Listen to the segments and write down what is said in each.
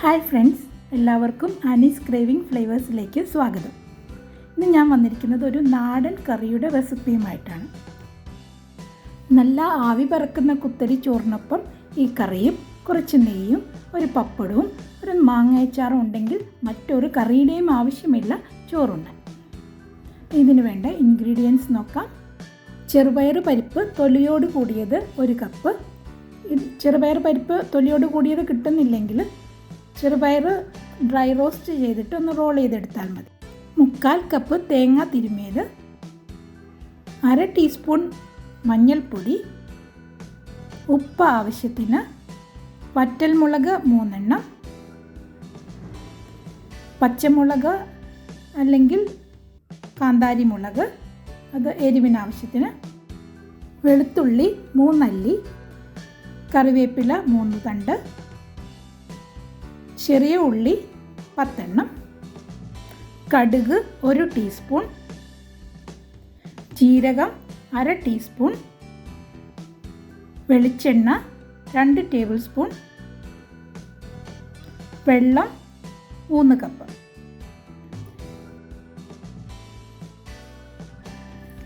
Hi friends, എല്ലാവർക്കും Annie's craving ഫ്ലേവേഴ്സിലേക്ക് സ്വാഗതം. ഇന്ന് ഞാൻ വന്നിരിക്കുന്നത് ഒരു നാടൻ കറിയുടെ റെസിപ്പിയുമായിട്ടാണ്. നല്ല ആവി പറക്കുന്ന കുത്തരി ചോറിനൊപ്പം ഈ കറിയും കുറച്ച് നെയ്യും ഒരു പപ്പടവും ഒരു മാങ്ങയച്ചാറും ഉണ്ടെങ്കിൽ മറ്റൊരു കറിയുടെയും ആവശ്യമില്ല ചോറുണ്ട്. ഇതിന് വേണ്ട ഇൻഗ്രീഡിയൻസ് നോക്കാം. ചെറുപയർ പരിപ്പ് തൊലിയോട് കൂടിയത് 1 കപ്പ്. ചെറുപയർ പരിപ്പ് തൊലിയോട് കൂടിയത് കിട്ടുന്നില്ലെങ്കിൽ ചെറുപയർ ഡ്രൈ റോസ്റ്റ് ചെയ്തിട്ട് ഒന്ന് റോൾ ചെയ്തെടുത്താൽ മതി. 1/4 കപ്പ് തേങ്ങ തിരുമിയത്, 1/2 ടീസ്പൂൺ മഞ്ഞൾപ്പൊടി, ഉപ്പ് ആവശ്യത്തിന്, വറ്റൽമുളക് 3 എണ്ണം, പച്ചമുളക് അല്ലെങ്കിൽ കാന്താരി മുളക് അത് എരിവിനാവശ്യത്തിന്, വെളുത്തുള്ളി 3 അല്ലി, കറിവേപ്പില 3 തണ്ട്, ചെറിയ ഉള്ളി 10 എണ്ണം, കടുക് 1 ടീസ്പൂൺ, ജീരകം 1/2 ടീസ്പൂൺ, വെളിച്ചെണ്ണ 2 ടേബിൾ സ്പൂൺ, വെള്ളം 3 കപ്പ്.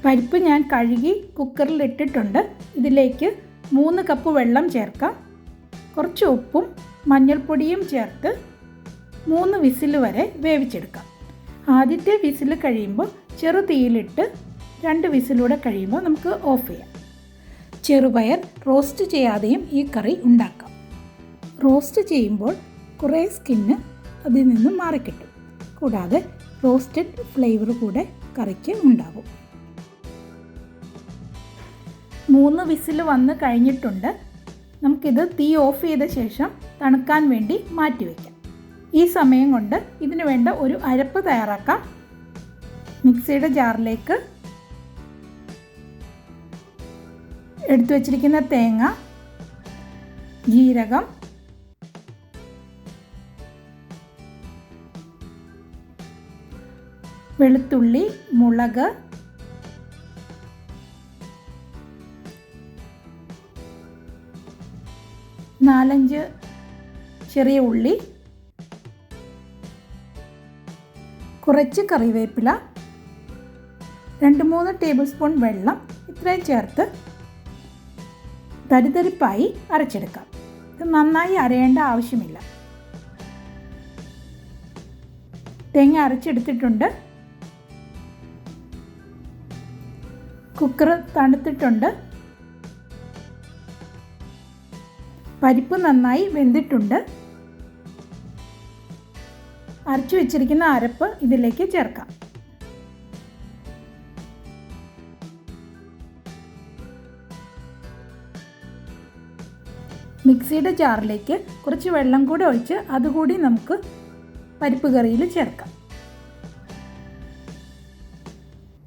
പരിപ്പ് ഞാൻ കഴുകി കുക്കറിൽ ഇട്ടിട്ടുണ്ട്. ഇതിലേക്ക് 3 കപ്പ് വെള്ളം ചേർക്കാം. കുറച്ച് ഉപ്പും മഞ്ഞൾപ്പൊടിയും ചേർത്ത് 3 വിസിൽ വരെ വേവിച്ചെടുക്കാം. ആദ്യത്തെ വിസിൽ കഴിയുമ്പോൾ ചെറു തീയിലിട്ട് 2 വിസിലൂടെ കഴിയുമ്പോൾ നമുക്ക് ഓഫ് ചെയ്യാം. ചെറുപയർ റോസ്റ്റ് ചെയ്യാതെയും ഈ കറി ഉണ്ടാക്കാം. റോസ്റ്റ് ചെയ്യുമ്പോൾ കുറേ സ്കിന്ന് അതിൽ നിന്നും മാറിക്കിട്ടും. കൂടാതെ റോസ്റ്റഡ് ഫ്ലേവർ കൂടെ കറിക്ക് ഉണ്ടാകും. 3 വിസിൽ വന്ന് കഴിഞ്ഞിട്ടുണ്ട്. നമുക്കിത് തീ ഓഫ് ചെയ്ത ശേഷം തണുക്കാൻ വേണ്ടി മാറ്റി വയ്ക്കാം. ഈ സമയം കൊണ്ട് ഇതിന് വേണ്ട ഒരു അരപ്പ് തയ്യാറാക്കാം. മിക്സിയുടെ ജാറിലേക്ക് എടുത്തു വച്ചിരിക്കുന്ന തേങ്ങ, ജീരകം, വെളുത്തുള്ളി, മുളക്, നാലഞ്ച് ചെറിയ ഉള്ളി, കുറച്ച് കറിവേപ്പില, 2-3 ടേബിൾ സ്പൂൺ വെള്ളം ഇത്രയും ചേർത്ത് തരിതരിപ്പായി അരച്ചെടുക്കാം. ഇത് നന്നായി അരയേണ്ട ആവശ്യമില്ല. തേങ്ങ അരച്ചെടുത്തിട്ടുണ്ട്. കുക്കർ തണുത്തിട്ടുണ്ട്. പരിപ്പ് നന്നായി വെന്തിട്ടുണ്ട്. അരച്ചു വെച്ചിരിക്കുന്ന അരപ്പ് ഇതിലേക്ക് ചേർക്കാം. മിക്സിയുടെ ജാറിലേക്ക് കുറച്ച് വെള്ളം കൂടി ഒഴിച്ച് അതുകൂടി നമുക്ക് പരിപ്പ് കറിയിൽ ചേർക്കാം.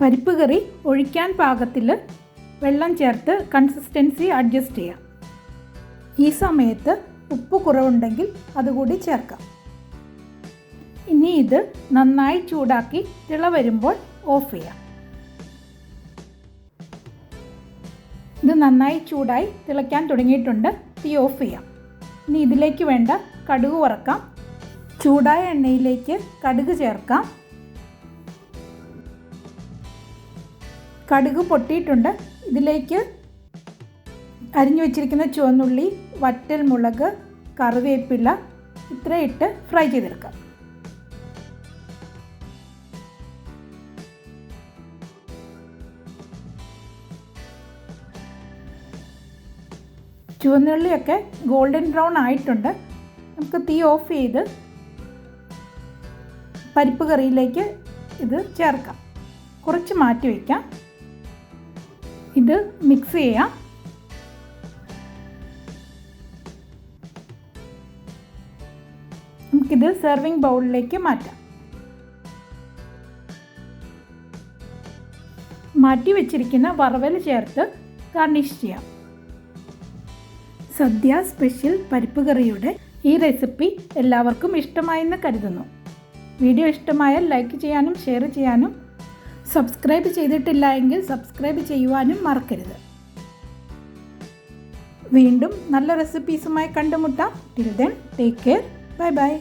പരിപ്പ് കറി ഒഴിക്കാൻ പാകത്തിൽ വെള്ളം ചേർത്ത് കൺസിസ്റ്റൻസി അഡ്ജസ്റ്റ് ചെയ്യാം. ഈ സമയത്ത് ഉപ്പ് കുറവുണ്ടെങ്കിൽ അതുകൂടി ചേർക്കാം. ഇനി ഇത് നന്നായി ചൂടാക്കി തിള വരുമ്പോൾ ഓഫ് ചെയ്യാം. ഇത് നന്നായി ചൂടായി തിളയ്ക്കാൻ തുടങ്ങിയിട്ടുണ്ട്. തീ ഓഫ് ചെയ്യാം. ഇനി ഇതിലേക്ക് വേണ്ട കടുക് വറക്കാം. ചൂടായ എണ്ണയിലേക്ക് കടുക് ചേർക്കാം. കടുക് പൊട്ടിയിട്ടുണ്ട്. ഇതിലേക്ക് അരിഞ്ഞു വെച്ചിരിക്കുന്ന ചുവന്നുള്ളി, വറ്റൽ മുളക്, കറിവേപ്പില ഇത്രയിട്ട് ഫ്രൈ ചെയ്തെടുക്കാം. ചുവന്നുള്ളിയൊക്കെ ഗോൾഡൻ ബ്രൗൺ ആയിട്ടുണ്ട്. നമുക്ക് തീ ഓഫ് ചെയ്ത് പരിപ്പ് കറിയിലേക്ക് ഇത് ചേർക്കാം. കുറച്ച് മാറ്റി വയ്ക്കാം. ഇത് മിക്സ് ചെയ്യാം. നമുക്കിത് സെർവിങ് ബൗളിലേക്ക് മാറ്റാം. മാറ്റി വെച്ചിരിക്കുന്ന വറവൽ ചേർത്ത് ഗാർണിഷ് ചെയ്യാം. സദ്യ സ്പെഷ്യൽ പരിപ്പ് കറിയുടെ ഈ റെസിപ്പി എല്ലാവർക്കും ഇഷ്ടമായെന്ന് കരുതുന്നു. വീഡിയോ ഇഷ്ടമായാൽ ലൈക്ക് ചെയ്യാനും ഷെയർ ചെയ്യാനും സബ്സ്ക്രൈബ് ചെയ്തിട്ടില്ല എങ്കിൽ സബ്സ്ക്രൈബ് ചെയ്യുവാനും മറക്കരുത്. വീണ്ടും നല്ല റെസിപ്പീസുമായി കണ്ടുമുട്ടാം. Till then take care. Bye bye.